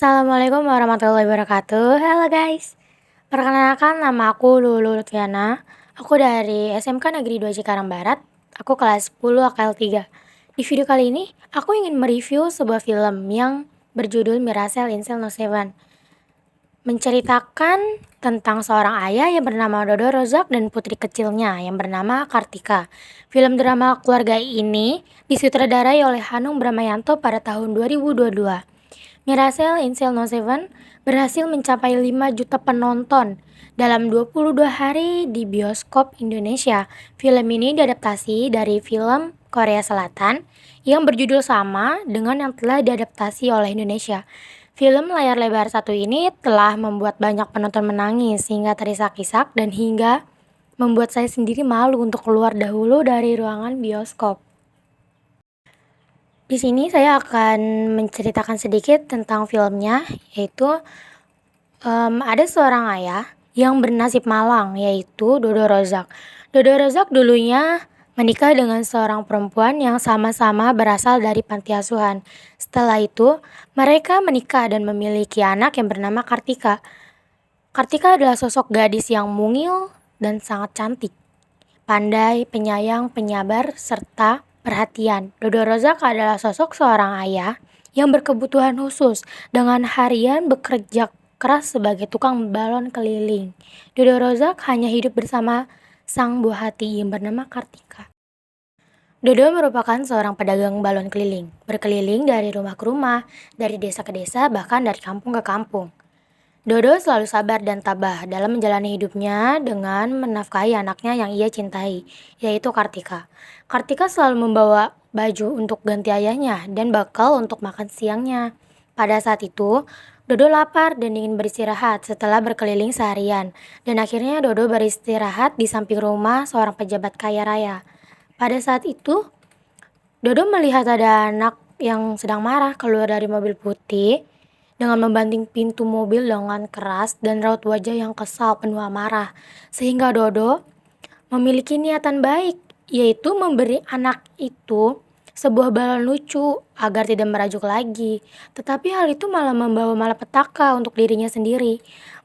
Assalamualaikum warahmatullahi wabarakatuh. Halo guys, perkenalkan nama aku Lulu Lutfiana. Aku dari SMK Negeri 2 Cikarang Barat. Aku kelas 10 AKL 3. Di video kali ini, aku ingin mereview sebuah film yang berjudul Miracel in Cell No 7. Menceritakan tentang seorang ayah yang bernama Dodo Rozak dan putri kecilnya yang bernama Kartika. Film drama keluarga ini disutradarai oleh Hanung Bramantyo pada tahun 2022. Miracel in Cell No 7 berhasil mencapai 5 juta penonton dalam 22 hari di bioskop Indonesia. Film ini diadaptasi dari film Korea Selatan yang berjudul sama dengan yang telah diadaptasi oleh Indonesia. Film layar lebar satu ini telah membuat banyak penonton menangis hingga terisak-isak dan hingga membuat saya sendiri malu untuk keluar dahulu dari ruangan bioskop. Di sini saya akan menceritakan sedikit tentang filmnya, yaitu ada seorang ayah yang bernasib malang, yaitu Dodo Rozak. Dodo Rozak dulunya menikah dengan seorang perempuan yang sama-sama berasal dari panti asuhan. Setelah itu, mereka menikah dan memiliki anak yang bernama Kartika. Kartika adalah sosok gadis yang mungil dan sangat cantik, pandai, penyayang, penyabar, serta perhatian. Dodo Rozak adalah sosok seorang ayah yang berkebutuhan khusus dengan harian bekerja keras sebagai tukang balon keliling. Dodo Rozak hanya hidup bersama sang buah hati yang bernama Kartika. Dodo merupakan seorang pedagang balon keliling, berkeliling dari rumah ke rumah, dari desa ke desa, bahkan dari kampung ke kampung. Dodo selalu sabar dan tabah dalam menjalani hidupnya dengan menafkahi anaknya yang ia cintai, yaitu Kartika. Kartika selalu membawa baju untuk ganti ayahnya dan bekal untuk makan siangnya. Pada saat itu, Dodo lapar dan ingin beristirahat setelah berkeliling seharian, dan akhirnya Dodo beristirahat di samping rumah seorang pejabat kaya raya. Pada saat itu, Dodo melihat ada anak yang sedang marah keluar dari mobil putih dengan membanting pintu mobil dengan keras dan raut wajah yang kesal penuh amarah, sehingga Dodo memiliki niatan baik, yaitu memberi anak itu sebuah balon lucu agar tidak merajuk lagi. Tetapi hal itu malah membawa malapetaka untuk dirinya sendiri.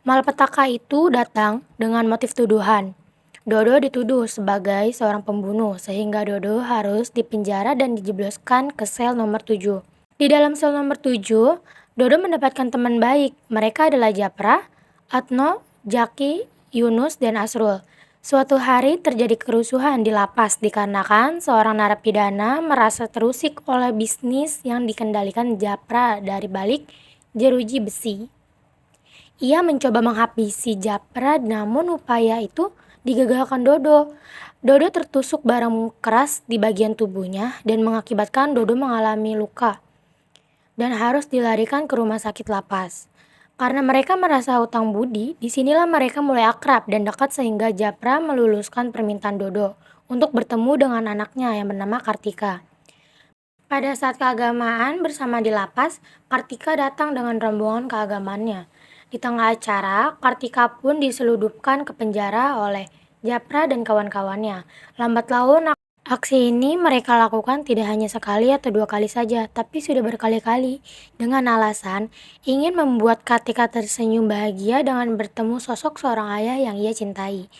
Malapetaka itu datang dengan motif tuduhan. Dodo dituduh sebagai seorang pembunuh, sehingga Dodo harus dipenjara dan dijebloskan ke sel nomor 7. Di dalam sel nomor 7, Dodo mendapatkan teman baik. Mereka adalah Japra, Atno, Jaki, Yunus, dan Asrul. Suatu hari terjadi kerusuhan di lapas dikarenakan seorang narapidana merasa terusik oleh bisnis yang dikendalikan Japra dari balik jeruji besi. Ia mencoba menghabisi Japra, namun upaya itu digagalkan Dodo. Dodo tertusuk barang keras di bagian tubuhnya dan mengakibatkan Dodo mengalami luka dan harus dilarikan ke rumah sakit lapas. Karena mereka merasa hutang budi, disinilah mereka mulai akrab dan dekat sehingga Japra meluluskan permintaan Dodo untuk bertemu dengan anaknya yang bernama Kartika. Pada saat keagamaan bersama di lapas, Kartika datang dengan rombongan keagamaannya. Di tengah acara, Kartika pun diseludupkan ke penjara oleh Japra dan kawan-kawannya. Lambat laun, aksi ini mereka lakukan tidak hanya sekali atau dua kali saja, tapi sudah berkali-kali dengan alasan ingin membuat Kartika tersenyum bahagia dengan bertemu sosok seorang ayah yang ia cintai.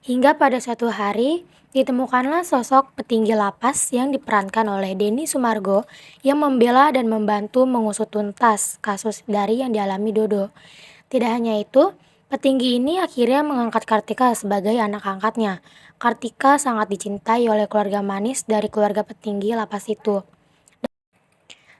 Hingga pada suatu hari, ditemukanlah sosok petinggi lapas yang diperankan oleh Denny Sumargo yang membela dan membantu mengusut tuntas kasus dari yang dialami Dodo. Tidak hanya itu, petinggi ini akhirnya mengangkat Kartika sebagai anak angkatnya. Kartika sangat dicintai oleh keluarga manis dari keluarga petinggi lapas itu.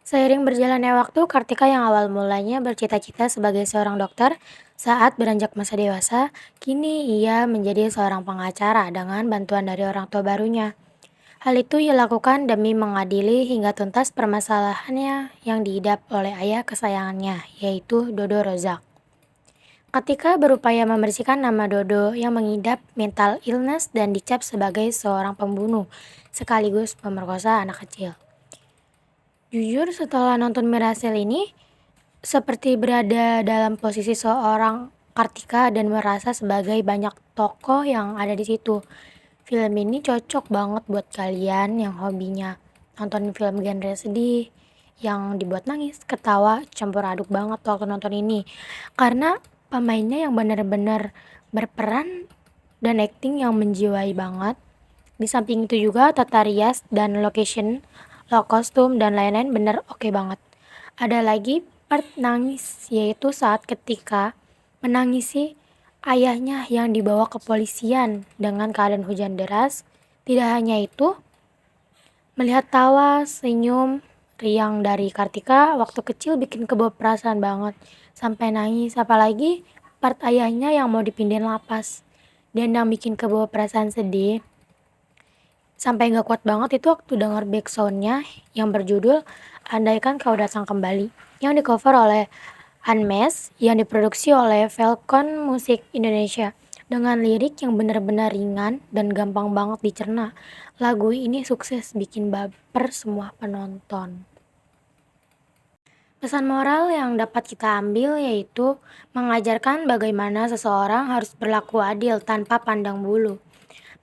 Seiring berjalannya waktu, Kartika yang awal mulanya bercita-cita sebagai seorang dokter, saat beranjak masa dewasa, kini ia menjadi seorang pengacara dengan bantuan dari orang tua barunya. Hal itu ia lakukan demi mengadili hingga tuntas permasalahannya yang diidap oleh ayah kesayangannya, yaitu Dodo Rozak. Ketika berupaya membersihkan nama Dodo yang mengidap mental illness dan dicap sebagai seorang pembunuh, sekaligus pemerkosa anak kecil. Jujur setelah nonton Miracel ini, seperti berada dalam posisi seorang Kartika dan merasa sebagai banyak tokoh yang ada di situ. Film ini cocok banget buat kalian yang hobinya nonton film genre sedih, yang dibuat nangis, ketawa, campur aduk banget waktu nonton ini. Karena pemainnya yang bener-bener berperan dan acting yang menjiwai banget. Di samping itu juga tata rias dan location, kostum dan lain-lain bener oke banget. Ada lagi part nangis yaitu saat ketika menangisi ayahnya yang dibawa ke polisian dengan keadaan hujan deras. Tidak hanya itu, melihat tawa, senyum, riang dari Kartika waktu kecil bikin kebawa perasaan banget. Sampai nangis, apalagi part ayahnya yang mau dipindahin lapas. Dan yang bikin kebawa perasaan sedih, sampai gak kuat banget itu waktu denger backsoundnya yang berjudul Andaikan Kau Datang Kembali, yang di cover oleh Unmesh, yang diproduksi oleh Falcon Musik Indonesia. Dengan lirik yang benar-benar ringan dan gampang banget dicerna, lagu ini sukses bikin baper semua penonton. Pesan moral yang dapat kita ambil yaitu mengajarkan bagaimana seseorang harus berlaku adil tanpa pandang bulu.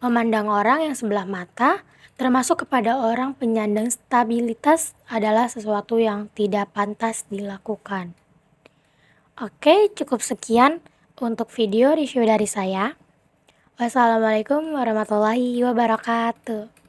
Memandang orang yang sebelah mata, termasuk kepada orang penyandang stabilitas, adalah sesuatu yang tidak pantas dilakukan. Oke, cukup sekian untuk video review dari saya. Wassalamualaikum warahmatullahi wabarakatuh.